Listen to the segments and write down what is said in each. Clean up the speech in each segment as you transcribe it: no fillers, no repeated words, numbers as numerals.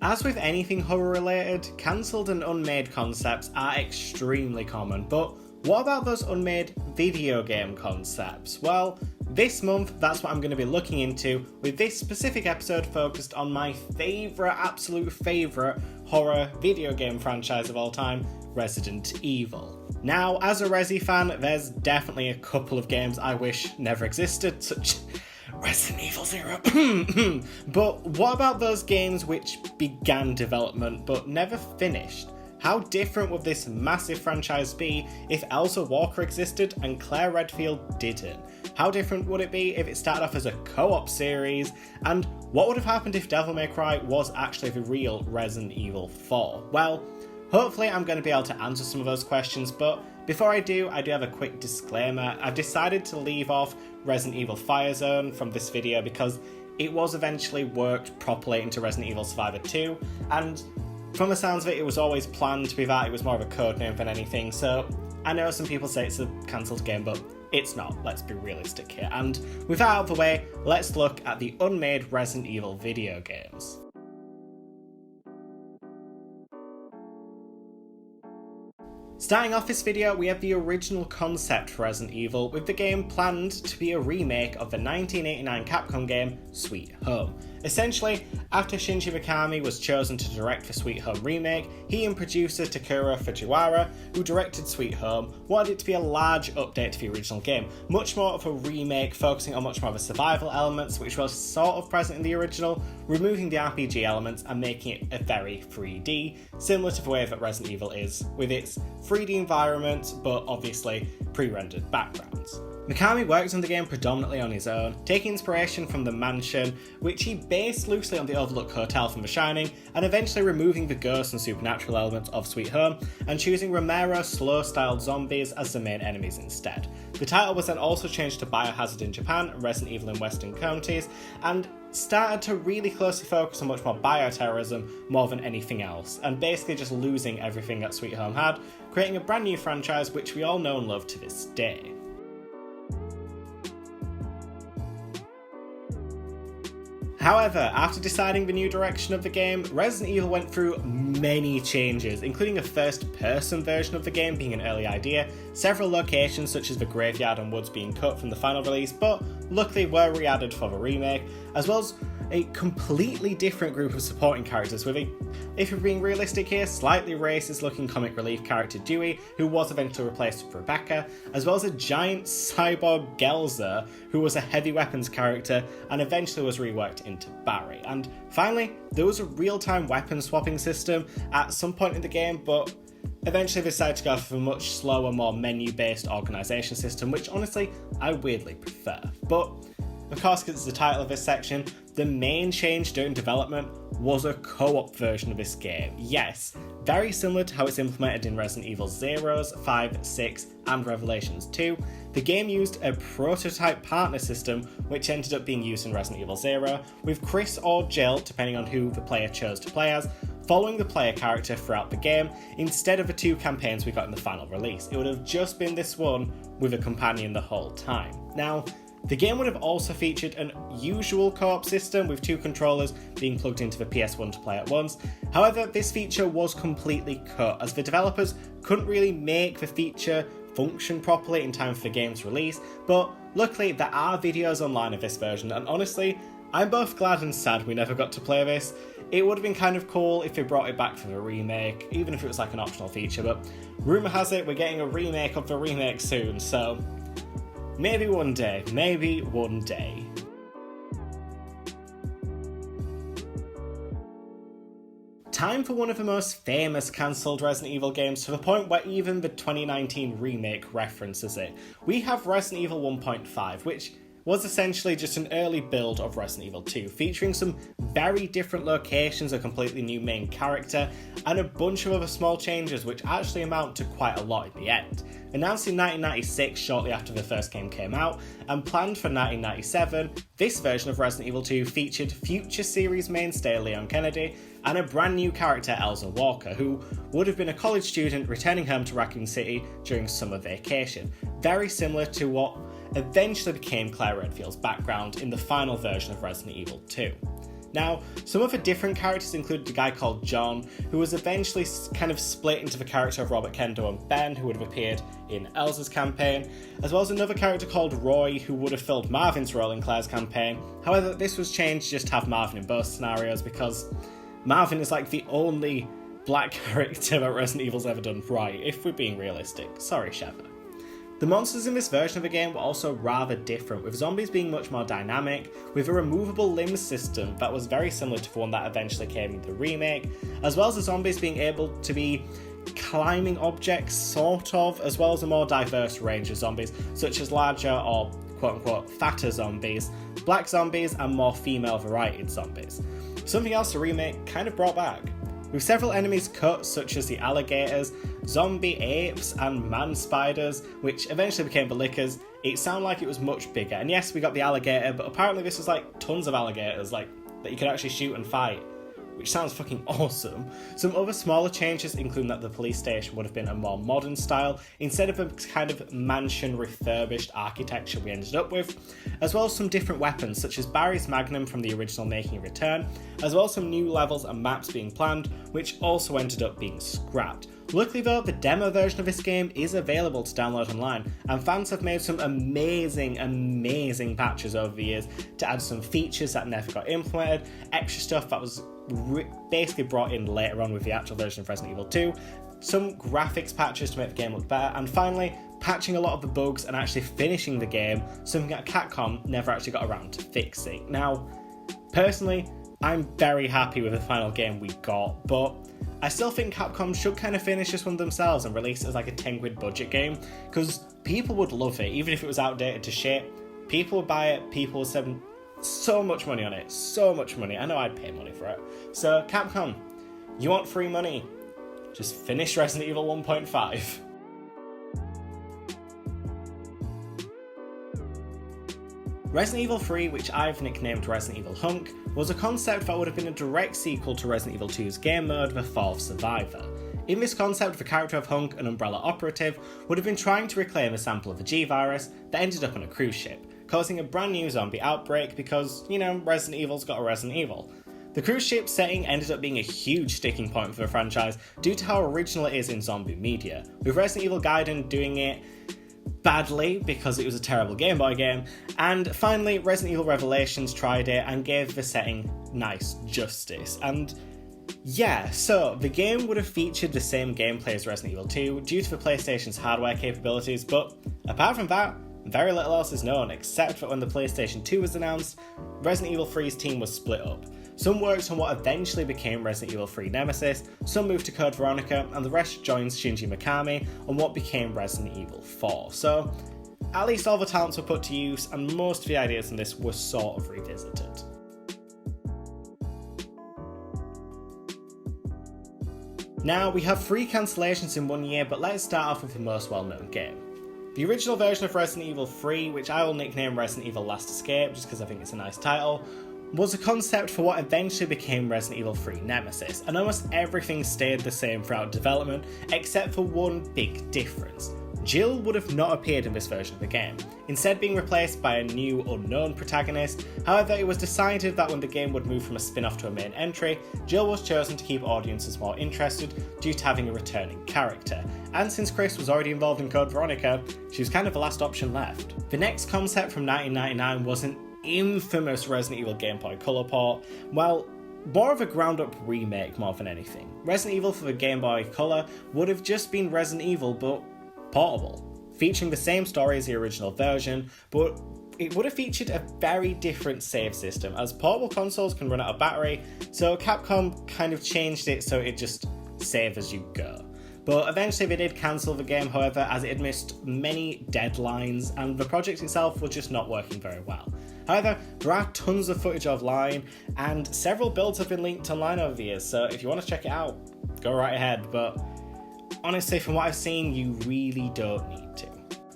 As with anything horror related, cancelled and unmade concepts are extremely common, but what about those unmade video game concepts? Well, this month that's what I'm going to be looking into, with this specific episode focused on my absolute favourite horror video game franchise of all time, Resident Evil. Now, as a Resi fan, there's definitely a couple of games I wish never existed, such Resident Evil 0. But what about those games which began development but never finished? How different would this massive franchise be if Elza Walker existed and Claire Redfield didn't? How different would it be if it started off as a co-op series? And what would have happened if Devil May Cry was actually the real Resident Evil 4? Well, hopefully I'm going to be able to answer some of those questions, but before I do have a quick disclaimer. I've decided to leave off Resident Evil Firezone from this video because it was eventually worked properly into Resident Evil Survivor 2, and from the sounds of it, it was always planned to be that. It was more of a codename than anything, so I know some people say it's a cancelled game, but it's not. Let's be realistic here. And with that out of the way, let's look at the unmade Resident Evil video games. Starting off this video, we have the original concept for Resident Evil, with the game planned to be a remake of the 1989 Capcom game Sweet Home. Essentially, after Shinji Mikami was chosen to direct the Sweet Home remake, he and producer Takuro Fujiwara, who directed Sweet Home, wanted it to be a large update to the original game, much more of a remake focusing on much more of the survival elements which was sort of present in the original, removing the RPG elements and making it a very 3D, similar to the way that Resident Evil is, with its 3D environments but obviously pre-rendered backgrounds. Mikami worked on the game predominantly on his own, taking inspiration from the mansion, which he based loosely on the Overlook Hotel from The Shining, and eventually removing the ghosts and supernatural elements of Sweet Home, and choosing Romero's slow-styled zombies as the main enemies instead. The title was then also changed to Biohazard in Japan and Resident Evil in Western counties, and started to really closely focus on much more bioterrorism more than anything else, and basically just losing everything that Sweet Home had, creating a brand new franchise which we all know and love to this day. However, after deciding the new direction of the game, Resident Evil went through many changes, including a first-person version of the game being an early idea, several locations such as the graveyard and woods being cut from the final release, but luckily were re-added for the remake, as well as a completely different group of supporting characters with a, if we're being realistic here, slightly racist looking comic relief character Dewey, who was eventually replaced with Rebecca, as well as a giant cyborg Elza, who was a heavy weapons character and eventually was reworked into Barry. And finally, there was a real-time weapon swapping system at some point in the game, but eventually they decided to go for a much slower, more menu-based organisation system, which honestly, I weirdly prefer. But of course, because it's the title of this section, the main change during development was a co-op version of this game. Yes, very similar to how it's implemented in Resident Evil 0s, 5, 6, and Revelations 2, the game used a prototype partner system which ended up being used in Resident Evil 0, with Chris or Jill, depending on who the player chose to play as, following the player character throughout the game, instead of the two campaigns we got in the final release. It would have just been this one with a companion the whole time. Now, the game would have also featured an usual co-op system with two controllers being plugged into the PS1 to play at once. However, this feature was completely cut as the developers couldn't really make the feature function properly in time for the game's release, but luckily there are videos online of this version, and honestly, I'm both glad and sad we never got to play this. It would have been kind of cool if they brought it back for the remake, even if it was like an optional feature, but rumour has it we're getting a remake of the remake soon, so maybe one day, maybe one day. Time for one of the most famous cancelled Resident Evil games, to the point where even the 2019 remake references it. We have Resident Evil 1.5, which was essentially just an early build of Resident Evil 2, featuring some very different locations, a completely new main character, and a bunch of other small changes which actually amount to quite a lot in the end. Announced in 1996, shortly after the first game came out, and planned for 1997, this version of Resident Evil 2 featured future series mainstay Leon Kennedy, and a brand new character, Elza Walker, who would have been a college student returning home to Raccoon City during summer vacation, very similar to what eventually became Claire Redfield's background in the final version of Resident Evil 2. Now, some other different characters included a guy called John, who was eventually kind of split into the character of Robert Kendo and Ben, who would have appeared in Elza's campaign, as well as another character called Roy, who would have filled Marvin's role in Claire's campaign. However, this was changed just to have Marvin in both scenarios, because Marvin is like the only black character that Resident Evil's ever done right, if we're being realistic. Sorry, Sheva. The monsters in this version of the game were also rather different, with zombies being much more dynamic, with a removable limb system that was very similar to the one that eventually came in the remake, as well as the zombies being able to be climbing objects, sort of, as well as a more diverse range of zombies, such as larger or quote-unquote fatter zombies, black zombies, and more female-varied zombies. Something else the remake kind of brought back. With several enemies cut, such as the alligators, zombie apes, and man spiders, which eventually became the lickers, it sounded like it was much bigger. And yes, we got the alligator, but apparently this was like tons of alligators, like that you could actually shoot and fight, which sounds fucking awesome. Some other smaller changes include that the police station would have been a more modern style, instead of a kind of mansion refurbished architecture we ended up with, as well as some different weapons, such as Barry's Magnum from the original making a return, as well as some new levels and maps being planned, which also ended up being scrapped. Luckily though, the demo version of this game is available to download online, and fans have made some amazing patches over the years to add some features that never got implemented, extra stuff that was basically brought in later on with the actual version of Resident Evil 2, some graphics patches to make the game look better, and finally, patching a lot of the bugs and actually finishing the game, something that Capcom never actually got around to fixing. Now, personally, I'm very happy with the final game we got, but I still think Capcom should kind of finish this one themselves and release it as like a 10 quid budget game, because people would love it, even if it was outdated to shit. People would buy it, people would spend so much money on it, so much money. I know I'd pay money for it. So Capcom, you want free money? Just finish Resident Evil 1.5. Resident Evil 3, which I've nicknamed Resident Evil Hunk, was a concept that would have been a direct sequel to Resident Evil 2's game mode, The Fourth Survivor. In this concept, the character of Hunk, an Umbrella operative, would have been trying to reclaim a sample of the G-Virus that ended up on a cruise ship, causing a brand new zombie outbreak because, Resident Evil's got a Resident Evil. The cruise ship setting ended up being a huge sticking point for the franchise due to how original it is in zombie media, with Resident Evil Gaiden doing it badly because it was a terrible Game Boy game, and finally Resident Evil Revelations tried it and gave the setting nice justice. And yeah, so the game would have featured the same gameplay as Resident Evil 2 due to the PlayStation's hardware capabilities, but apart from that, very little else is known, except that when the PlayStation 2 was announced, Resident Evil 3's team was split up. Some worked on what eventually became Resident Evil 3 Nemesis, some moved to Code Veronica, and the rest joined Shinji Mikami on what became Resident Evil 4. So, at least all the talents were put to use, and most of the ideas in this were sort of revisited. Now, we have 3 cancellations in one year, but let's start off with the most well-known game. The original version of Resident Evil 3, which I will nickname Resident Evil Last Escape just because I think it's a nice title, was a concept for what eventually became Resident Evil 3 Nemesis, and almost everything stayed the same throughout development, except for one big difference. Jill would have not appeared in this version of the game, instead being replaced by a new unknown protagonist. However, it was decided that when the game would move from a spin-off to a main entry, Jill was chosen to keep audiences more interested due to having a returning character, and since Chris was already involved in Code Veronica, she was kind of the last option left. The next concept from 1999 was an infamous Resident Evil Game Boy Color port. Well, more of a ground-up remake more than anything. Resident Evil for the Game Boy Color would have just been Resident Evil, but portable, featuring the same story as the original version, but it would have featured a very different save system, as portable consoles can run out of battery, so Capcom kind of changed it so it just save as you go. But eventually they did cancel the game, however, as it had missed many deadlines and the project itself was just not working very well. However, there are tons of footage offline, and several builds have been linked online over the years, so if you want to check it out, go right ahead, but honestly, from what I've seen, you really don't need to.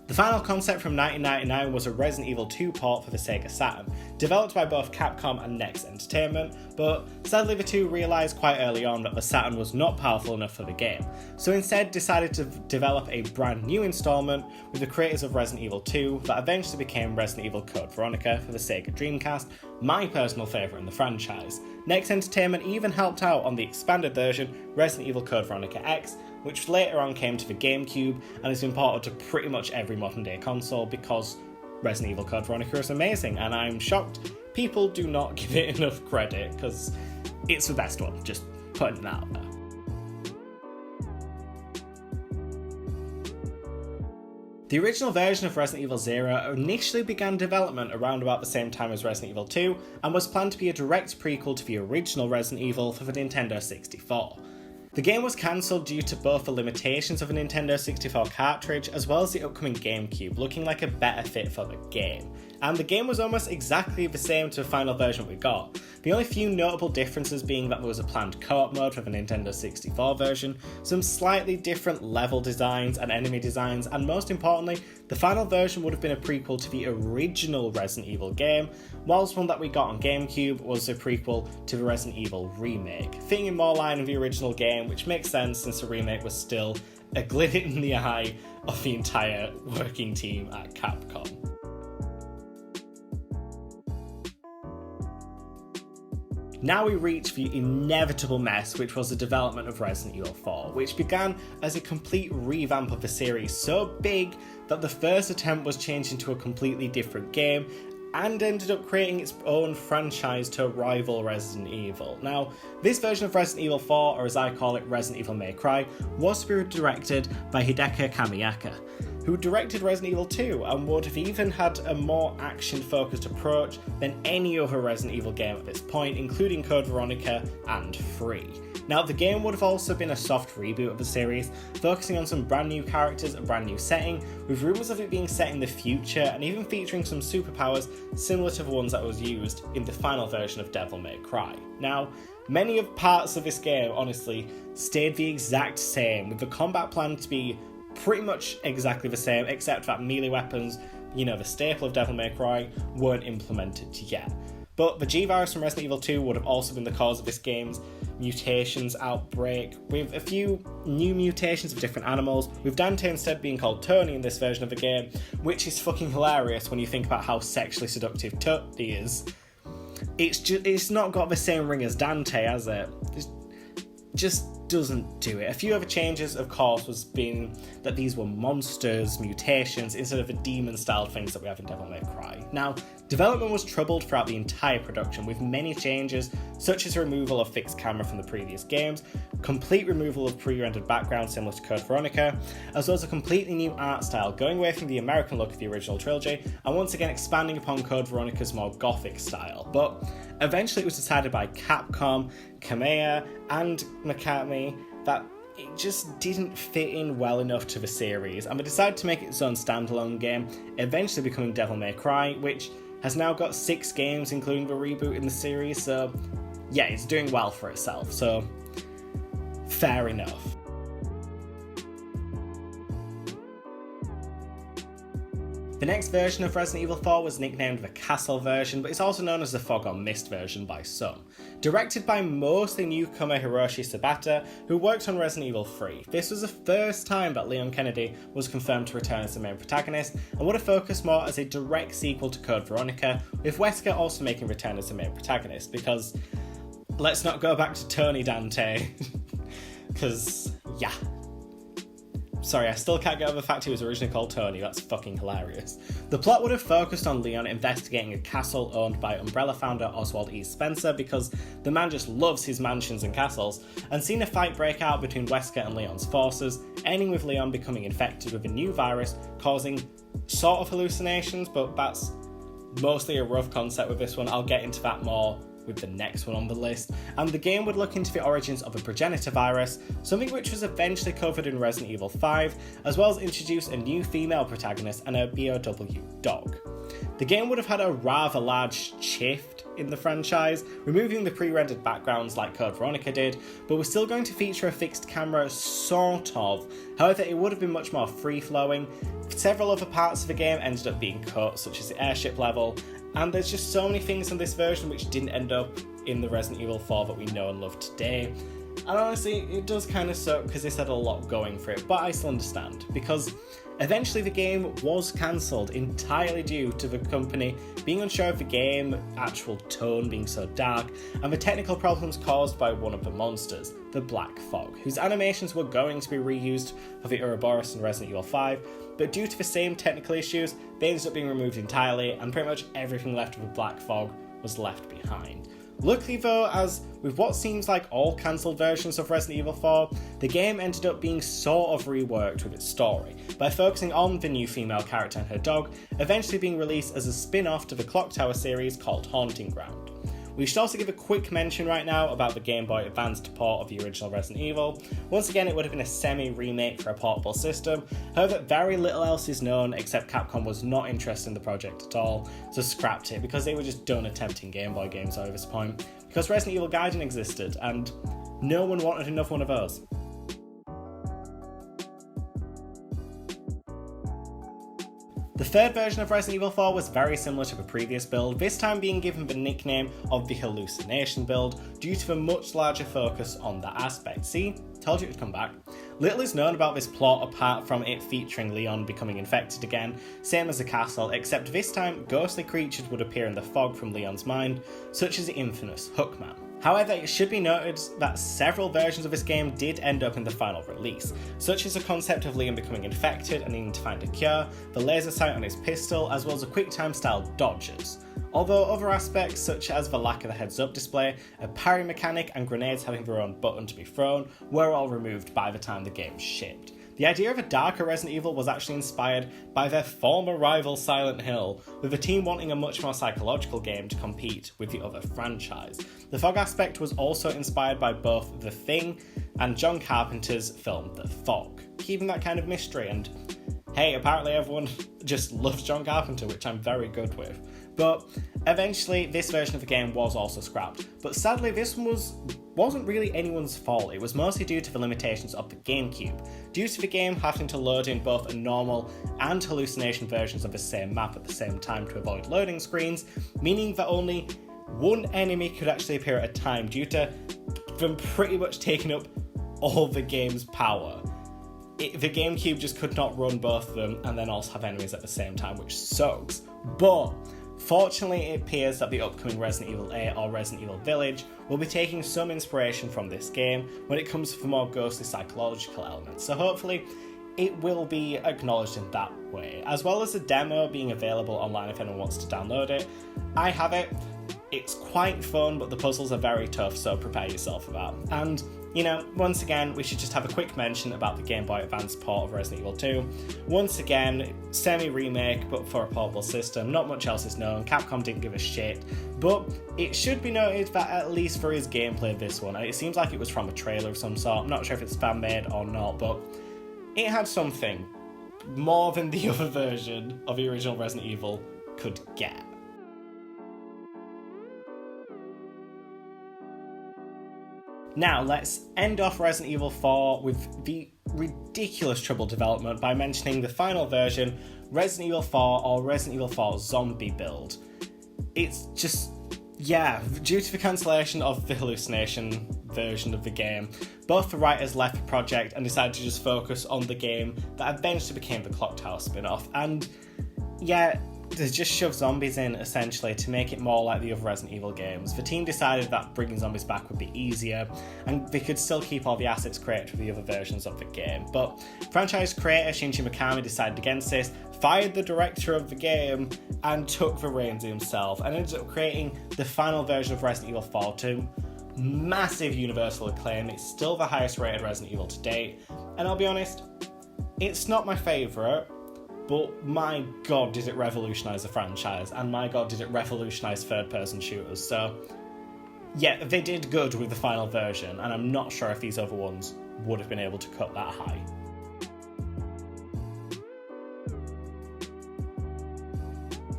The final concept from 1999 was a Resident Evil 2 port for the Sega Saturn. developed by both Capcom and Next Entertainment, but sadly the two realised quite early on that the Saturn was not powerful enough for the game, so instead decided to develop a brand new installment with the creators of Resident Evil 2 that eventually became Resident Evil Code Veronica for the Sega Dreamcast, my personal favourite in the franchise. Next Entertainment even helped out on the expanded version Resident Evil Code Veronica X, which later on came to the GameCube and has been ported to pretty much every modern day console because Resident Evil Code Veronica is amazing, and I'm shocked people do not give it enough credit because it's the best one, just putting that out there. The original version of Resident Evil 0 initially began development around about the same time as Resident Evil 2 and was planned to be a direct prequel to the original Resident Evil for the Nintendo 64. The game was cancelled due to both the limitations of a Nintendo 64 cartridge as well as the upcoming GameCube looking like a better fit for the game. And the game was almost exactly the same to the final version we got, the only few notable differences being that there was a planned co-op mode for the Nintendo 64 version, some slightly different level designs and enemy designs, and most importantly, the final version would have been a prequel to the original Resident Evil game, whilst one that we got on GameCube was a prequel to the Resident Evil remake, fitting in more line with the original game, which makes sense since the remake was still a glint in the eye of the entire working team at Capcom. Now we reach the inevitable mess, which was the development of Resident Evil 4, which began as a complete revamp of the series so big that the first attempt was changed into a completely different game and ended up creating its own franchise to rival Resident Evil. Now, this version of Resident Evil 4, or as I call it, Resident Evil May Cry, was to be directed by Hideki Kamiya, who directed Resident Evil 2 and would have even had a more action-focused approach than any other Resident Evil game at this point, including Code Veronica and 3. Now, the game would have also been a soft reboot of the series, focusing on some brand new characters, a brand new setting, with rumours of it being set in the future and even featuring some superpowers similar to the ones that was used in the final version of Devil May Cry. Now, many of parts of this game, honestly, stayed the exact same, with the combat plan to be pretty much exactly the same, except that melee weapons, the staple of Devil May Cry, weren't implemented yet. But the G-Virus from Resident Evil 2 would have also been the cause of this game's mutations outbreak, with a few new mutations of different animals, with Dante instead being called Tony in this version of the game, which is fucking hilarious when you think about how sexually seductive Tony is. It's not got the same ring as Dante, has it? It just doesn't do it. A few other changes, of course, was being that these were monsters, mutations, instead of the demon-styled things that we have in Devil May Cry. Now, development was troubled throughout the entire production, with many changes, such as removal of fixed camera from the previous games, complete removal of pre-rendered backgrounds similar to Code Veronica, as well as a completely new art style, going away from the American look of the original trilogy, and once again expanding upon Code Veronica's more gothic style. But eventually it was decided by Capcom, Kamiya, and Mikami that it just didn't fit in well enough to the series, and they decided to make its own standalone game, eventually becoming Devil May Cry, which has now got 6 games, including the reboot in the series, so yeah, it's doing well for itself, so fair enough. The next version of Resident Evil 4 was nicknamed the Castle version, but it's also known as the Fog or Mist version by some. Directed by mostly newcomer Hiroshi Sabata, who worked on Resident Evil 3. This was the first time that Leon Kennedy was confirmed to return as the main protagonist, and would have focused more as a direct sequel to Code Veronica, with Wesker also making return as the main protagonist, because let's not go back to Tony Dante, because yeah. Sorry, I still can't get over the fact he was originally called Tony, that's fucking hilarious. The plot would have focused on Leon investigating a castle owned by Umbrella founder Oswald E. Spencer, because the man just loves his mansions and castles, and seen a fight break out between Wesker and Leon's forces, ending with Leon becoming infected with a new virus, causing sort of hallucinations, but that's mostly a rough concept with this one. I'll get into that more with the next one on the list, and the game would look into the origins of a progenitor virus, something which was eventually covered in Resident Evil 5, as well as introduce a new female protagonist and a BOW dog. The game would have had a rather large shift in the franchise, removing the pre-rendered backgrounds like Code Veronica did, but was still going to feature a fixed camera, sort of. However, it would have been much more free-flowing. Several other parts of the game ended up being cut, such as the airship level, and there's just so many things in this version which didn't end up in the Resident Evil 4 that we know and love today. And honestly, it does kind of suck because this had a lot going for it, but I still understand, because eventually the game was cancelled entirely due to the company being unsure of the game, actual tone being so dark, and the technical problems caused by one of the monsters, the Black Fog, whose animations were going to be reused for the Ouroboros and Resident Evil 5, but due to the same technical issues, they ended up being removed entirely, and pretty much everything left of the Black Fog was left behind. Luckily though, as with what seems like all cancelled versions of Resident Evil 4, the game ended up being sort of reworked with its story, by focusing on the new female character and her dog, eventually being released as a spin-off to the Clock Tower series called Haunting Ground. We should also give a quick mention right now about the Game Boy Advance port of the original Resident Evil. Once again, it would have been a semi-remake for a portable system, however very little else is known except Capcom was not interested in the project at all, so scrapped it because they were just done attempting Game Boy games at this point, because Resident Evil Gaiden existed and no one wanted another one of those. The third version of Resident Evil 4 was very similar to the previous build, this time being given the nickname of the Hallucination build due to the much larger focus on that aspect. See? Told you it would come back. Little is known about this plot apart from it featuring Leon becoming infected again, same as the castle, except this time ghostly creatures would appear in the fog from Leon's mind, such as the infamous Hookman. However, it should be noted that several versions of this game did end up in the final release, such as the concept of Leon becoming infected and needing to find a cure, the laser sight on his pistol, as well as the QuickTime style dodges. Although other aspects, such as the lack of a heads-up display, a parry mechanic, and grenades having their own button to be thrown, were all removed by the time the game shipped. The idea of a darker Resident Evil was actually inspired by their former rival Silent Hill, with the team wanting a much more psychological game to compete with the other franchise. The fog aspect was also inspired by both The Thing and John Carpenter's film The Fog, keeping that kind of mystery, and hey, apparently everyone just loves John Carpenter, which I'm very good with. But eventually this version of the game was also scrapped, but sadly this one wasn't really anyone's fault. It was mostly due to the limitations of the GameCube, due to the game having to load in both a normal and hallucination versions of the same map at the same time to avoid loading screens, meaning that only one enemy could actually appear at a time due to them pretty much taking up all the game's power. The GameCube just could not run both of them and then also have enemies at the same time, which sucks. But fortunately, it appears that the upcoming Resident Evil 8 or Resident Evil Village will be taking some inspiration from this game when it comes to the more ghostly psychological elements, so hopefully it will be acknowledged in that way, as well as the demo being available online if anyone wants to download it. I have it. It's quite fun, but the puzzles are very tough, so prepare yourself for that. And, you know, once again, we should just have a quick mention about the Game Boy Advance port of Resident Evil 2. Once again, semi-remake, but for a portable system. Not much else is known. Capcom didn't give a shit. But it should be noted that at least for his gameplay, this one, it seems like it was from a trailer of some sort. I'm not sure if it's fan-made or not, but it had something more than the other version of the original Resident Evil could get. Now, let's end off Resident Evil 4 with the ridiculous trouble development by mentioning the final version, Resident Evil 4 or Resident Evil 4 Zombie Build. It's just, yeah, due to the cancellation of the Hallucination version of the game, both the writers left the project and decided to just focus on the game that eventually became the Clock Tower spin-off. And yeah, they just shoved zombies in essentially to make it more like the other Resident Evil games. The team decided that bringing zombies back would be easier and they could still keep all the assets created for the other versions of the game. But franchise creator Shinji Mikami decided against this, fired the director of the game and took the reins himself and ended up creating the final version of Resident Evil 4 to massive universal acclaim. It's still the highest rated Resident Evil to date, and I'll be honest, it's not my favourite, but my god did it revolutionise the franchise, and my god did it revolutionise third-person shooters, so yeah, they did good with the final version, and I'm not sure if these other ones would have been able to cut that high.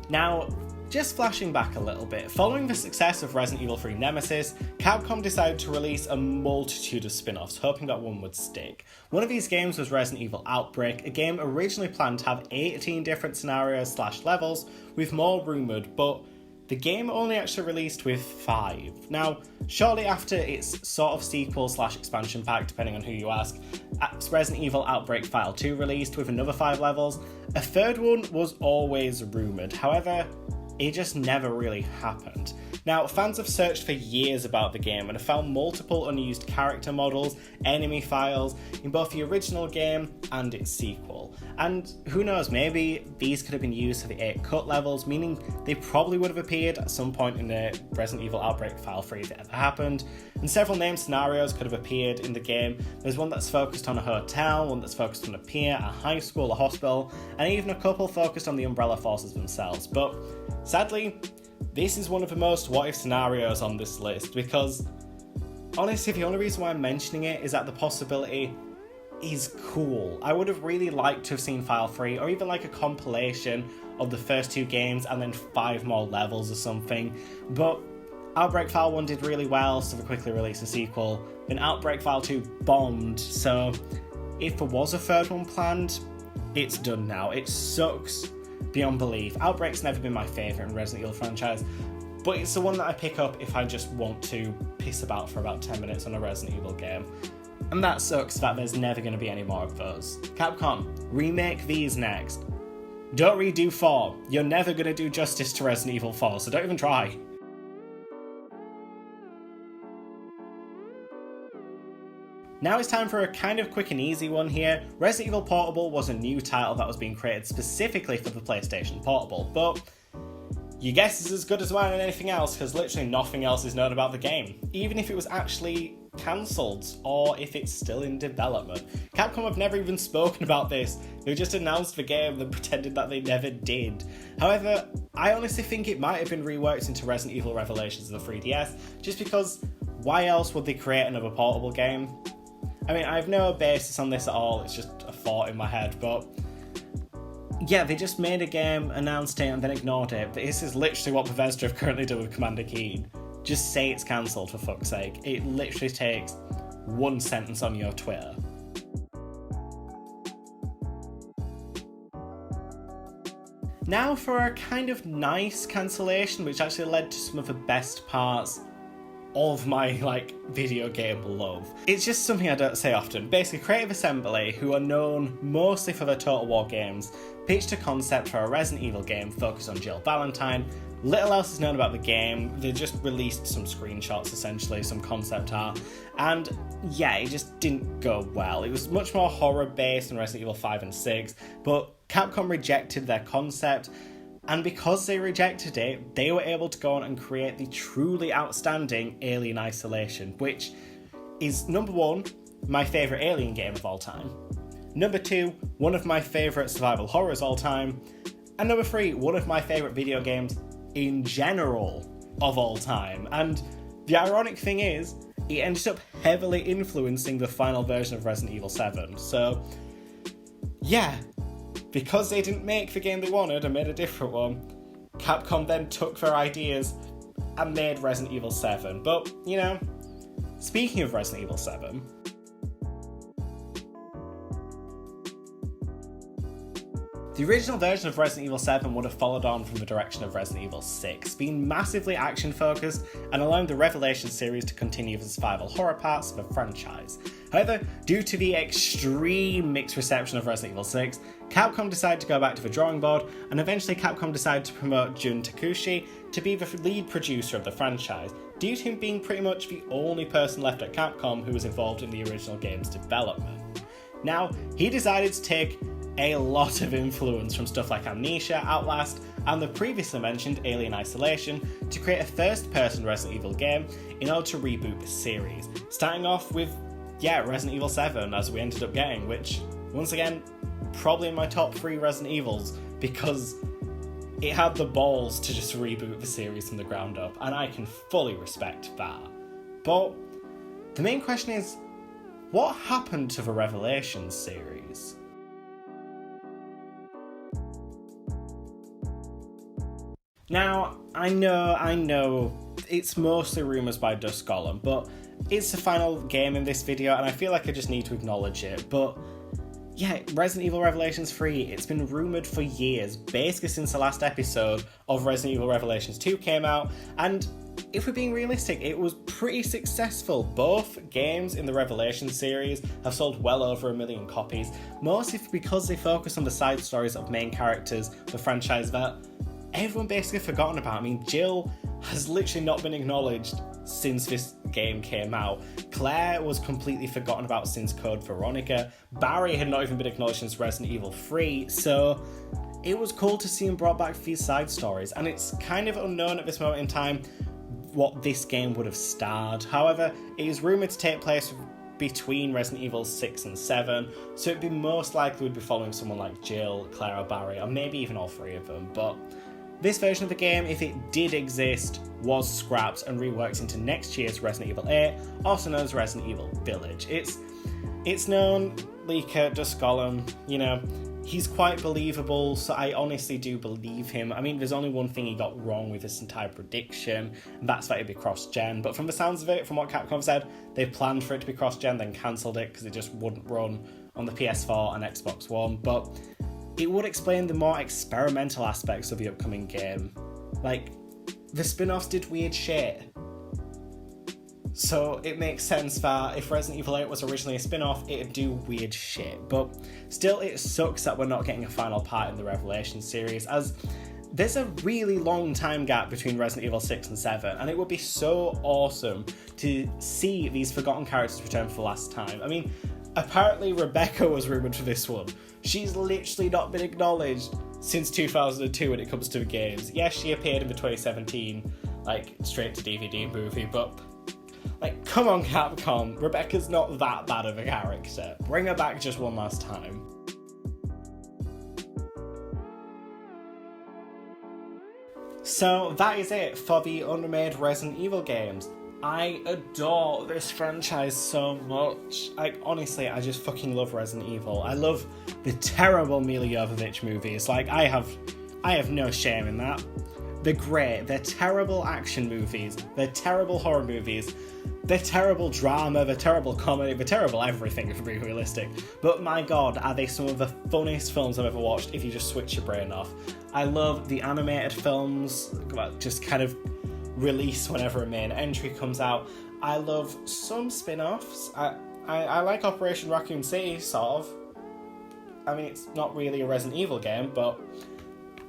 Now, just flashing back a little bit, following the success of Resident Evil 3 Nemesis, Capcom decided to release a multitude of spin-offs, hoping that one would stick. One of these games was Resident Evil Outbreak, a game originally planned to have 18 different scenarios/levels, with more rumoured, but the game only actually released with 5. Now, shortly after its sort of sequel / expansion pack, depending on who you ask, Resident Evil Outbreak File 2 released with another 5 levels. A third one was always rumoured, however, it just never really happened. Now, fans have searched for years about the game and have found multiple unused character models, enemy files, in both the original game and its sequel. And who knows, maybe these could have been used for the 8 cut levels, meaning they probably would have appeared at some point in the Resident Evil Outbreak File 3 if it ever happened. And several named scenarios could have appeared in the game. There's one that's focused on a hotel, one that's focused on a pier, a high school, a hospital, and even a couple focused on the Umbrella Forces themselves. But sadly, this is one of the most what-if scenarios on this list, because honestly, the only reason why I'm mentioning it is that the possibility is cool. I would have really liked to have seen File 3, or even like a compilation of the first 2 games and then 5 more levels or something, but Outbreak File 1 did really well, so they quickly released a sequel, and Outbreak File 2 bombed, so if there was a third one planned, it's done now. It sucks beyond belief. Outbreak's never been my favourite in Resident Evil franchise, but it's the one that I pick up if I just want to piss about for about 10 minutes on a Resident Evil game. And that sucks that there's never going to be any more of those. Capcom, remake these next. Don't redo 4. You're never going to do justice to Resident Evil 4, so don't even try. Now it's time for a kind of quick and easy one here. Resident Evil Portable was a new title that was being created specifically for the PlayStation Portable, but your guess is as good as mine on anything else, because literally nothing else is known about the game, even if it was actually cancelled or if it's still in development. Capcom have never even spoken about this. They just announced the game and pretended that they never did. However, I honestly think it might have been reworked into Resident Evil Revelations of the 3DS, just because why else would they create another portable game? I mean, I have no basis on this at all, it's just a thought in my head, but yeah, they just made a game, announced it, and then ignored it. But this is literally what Bethesda have currently done with Commander Keen. Just say it's cancelled, for fuck's sake. It literally takes one sentence on your Twitter. Now for a kind of nice cancellation, which actually led to some of the best parts of my, video game love. It's just something I don't say often. Basically, Creative Assembly, who are known mostly for their Total War games, pitched a concept for a Resident Evil game focused on Jill Valentine. Little else is known about the game. They just released some screenshots, essentially, some concept art, and yeah, it just didn't go well. It was much more horror-based than Resident Evil 5 and 6, but Capcom rejected their concept, and because they rejected it, they were able to go on and create the truly outstanding Alien Isolation, which is, number 1, my favourite Alien game of all time, number 2, one of my favourite survival horrors all time, and number 3, one of my favourite video games in general of all time. And the ironic thing is, it ended up heavily influencing the final version of Resident Evil 7, so yeah. Because they didn't make the game they wanted and made a different one, Capcom then took their ideas and made Resident Evil 7. But, speaking of Resident Evil 7, the original version of Resident Evil 7 would have followed on from the direction of Resident Evil 6, being massively action-focused and allowing the Revelations series to continue the survival horror parts of the franchise. However, due to the extreme mixed reception of Resident Evil 6, Capcom decided to go back to the drawing board, and eventually Capcom decided to promote Jun Takushi to be the lead producer of the franchise, due to him being pretty much the only person left at Capcom who was involved in the original game's development. Now, he decided to take a lot of influence from stuff like Amnesia, Outlast, and the previously mentioned Alien Isolation to create a first-person Resident Evil game in order to reboot the series, starting off with, Resident Evil 7, as we ended up getting, which, once again, probably in my top 3 Resident Evils, because it had the balls to just reboot the series from the ground up, and I can fully respect that. But the main question is, what happened to the Revelations series? Now, I know, it's mostly rumours by Dusk Golem, but it's the final game in this video, and I feel like I just need to acknowledge it. But yeah, Resident Evil Revelations 3, it's been rumoured for years, basically since the last episode of Resident Evil Revelations 2 came out, and if we're being realistic, it was pretty successful. Both games in the Revelations series have sold well over 1 million copies, mostly because they focus on the side stories of main characters, the franchise that everyone basically forgotten about. I mean, Jill has literally not been acknowledged since this game came out. Claire was completely forgotten about since Code Veronica. Barry had not even been acknowledged since Resident Evil 3, so it was cool to see him brought back for these side stories, and it's kind of unknown at this moment in time what this game would have starred. However, it is rumoured to take place between Resident Evil 6 and 7, so it'd be most likely we'd be following someone like Jill, Claire or Barry, or maybe even all three of them, but this version of the game, if it did exist, was scrapped and reworked into next year's Resident Evil 8, also known as Resident Evil Village. It's known, Leaker, Duscolum, you know, he's quite believable, so I honestly do believe him. I mean, there's only one thing he got wrong with this entire prediction, and that's that it'd be cross-gen, but from the sounds of it, from what Capcom said, they planned for it to be cross-gen, then cancelled it because it just wouldn't run on the PS4 and Xbox One, but it would explain the more experimental aspects of the upcoming game. Like, the spin-offs did weird shit. So it makes sense that if Resident Evil 8 was originally a spin-off, it'd do weird shit. But still, it sucks that we're not getting a final part in the Revelation series, as there's a really long time gap between Resident Evil 6 and 7, and it would be so awesome to see these forgotten characters return for the last time. I mean, apparently Rebecca was rumoured for this one. She's literally not been acknowledged since 2002 when it comes to the games. Yes, she appeared in the 2017, straight to DVD movie, but, come on Capcom, Rebecca's not that bad of a character. Bring her back just one last time. So that is it for the unmade Resident Evil games. I adore this franchise so much. Honestly, I just fucking love Resident Evil. I love the terrible Mila Jovovich movies. I have no shame in that. They're great. They're terrible action movies. They're terrible horror movies. They're terrible drama. They're terrible comedy. They're terrible everything, if we're being realistic. But my god, are they some of the funniest films I've ever watched if you just switch your brain off. I love the animated films, just kind of release whenever a main entry comes out. I love some spin-offs. I like Operation Raccoon City, sort of. I mean, it's not really a Resident Evil game, but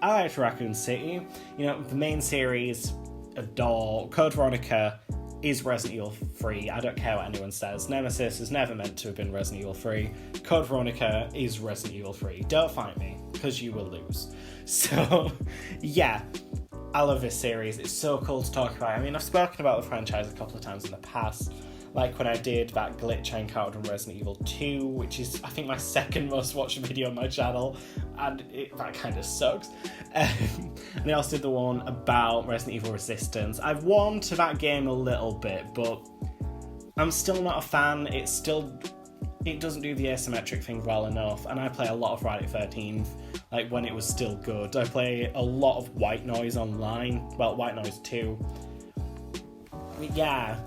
I liked Raccoon City. You know, the main series, adore. Code Veronica is Resident Evil 3. I don't care what anyone says. Nemesis is never meant to have been Resident Evil 3. Code Veronica is Resident Evil 3. Don't fight me, because you will lose. So, yeah. I love this series. It's so cool to talk about. I mean, I've spoken about the franchise a couple of times in the past, like when I did that glitch I encountered in Resident Evil 2, which is, I think, my second most watched video on my channel, and that kind of sucks. And I also did the one about Resident Evil Resistance. I've warmed to that game a little bit, but I'm still not a fan. It doesn't do the asymmetric thing well enough, and I play a lot of Friday the 13th, when it was still good. I play a lot of White Noise online, well, White Noise 2. Yeah,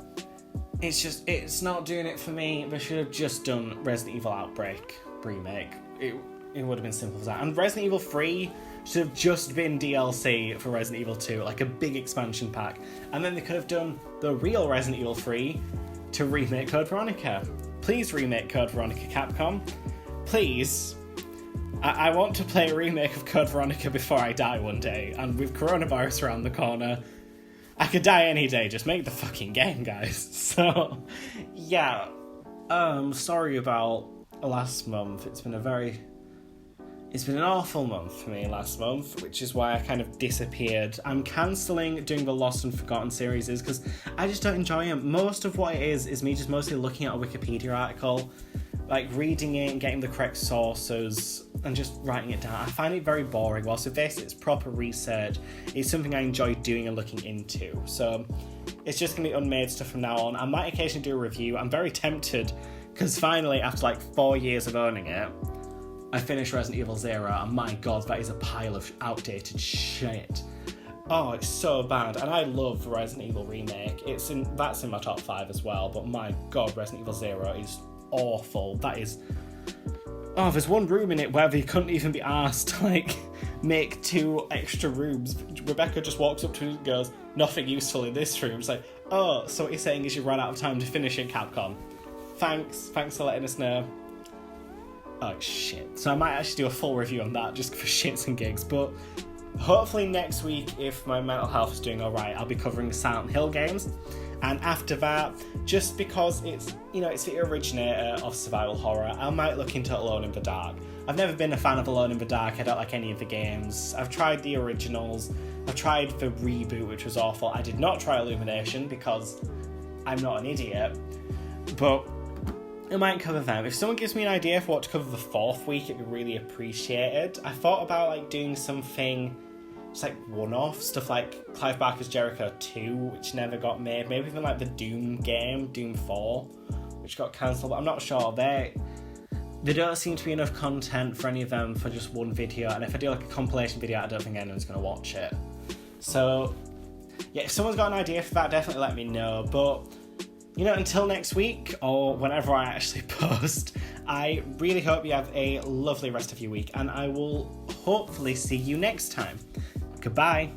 it's not doing it for me. They should have just done Resident Evil Outbreak remake. It would have been simple as that. And Resident Evil 3 should have just been DLC for Resident Evil 2, like a big expansion pack. And then they could have done the real Resident Evil 3 to remake Code Veronica. Please remake Code Veronica, Capcom. Please. I want to play a remake of Code Veronica before I die one day, and with coronavirus around the corner, I could die any day. Just make the fucking game, guys. So, yeah. Sorry about last month. It's been an awful month for me last month, which is why I kind of disappeared. I'm cancelling doing the Lost and Forgotten series because I just don't enjoy them. Most of what it is me just mostly looking at a Wikipedia article, reading it and getting the correct sources and just writing it down. I find it very boring. Whilst with this, it's proper research. It's something I enjoy doing and looking into. So it's just going to be unmade stuff from now on. I might occasionally do a review. I'm very tempted because finally, after 4 years of owning it, I finished Resident Evil 0, and my god, that is a pile of outdated shit. Oh, it's so bad, and I love the Resident Evil remake. That's in my top 5 as well, but my god, Resident Evil 0 is awful. That is oh, there's one room in it where they couldn't even be asked to, like, make 2 extra rooms. Rebecca just walks up to it and goes, nothing useful in this room. It's like, oh, so what you're saying is you ran out of time to finish it, Capcom. Thanks for letting us know. Oh, shit. So I might actually do a full review on that just for shits and gigs, but hopefully next week, if my mental health is doing alright, I'll be covering the Silent Hill games. And after that, just because it's the originator of survival horror, I might look into Alone in the Dark. I've never been a fan of Alone in the Dark, I don't like any of the games. I've tried the originals, I've tried the reboot, which was awful. I did not try Illumination because I'm not an idiot, but I might cover them. If someone gives me an idea for what to cover the 4th week, it'd be really appreciated. I thought about like doing something just like one-off, stuff like Clive Barker's Jericho 2, which never got made, maybe even like the Doom game, Doom 4, which got cancelled, but I'm not sure. There don't seem to be enough content for any of them for just one video, and if I do like a compilation video, I don't think anyone's going to watch it. So yeah, if someone's got an idea for that, definitely let me know. But until next week, or whenever I actually post, I really hope you have a lovely rest of your week, and I will hopefully see you next time. Goodbye.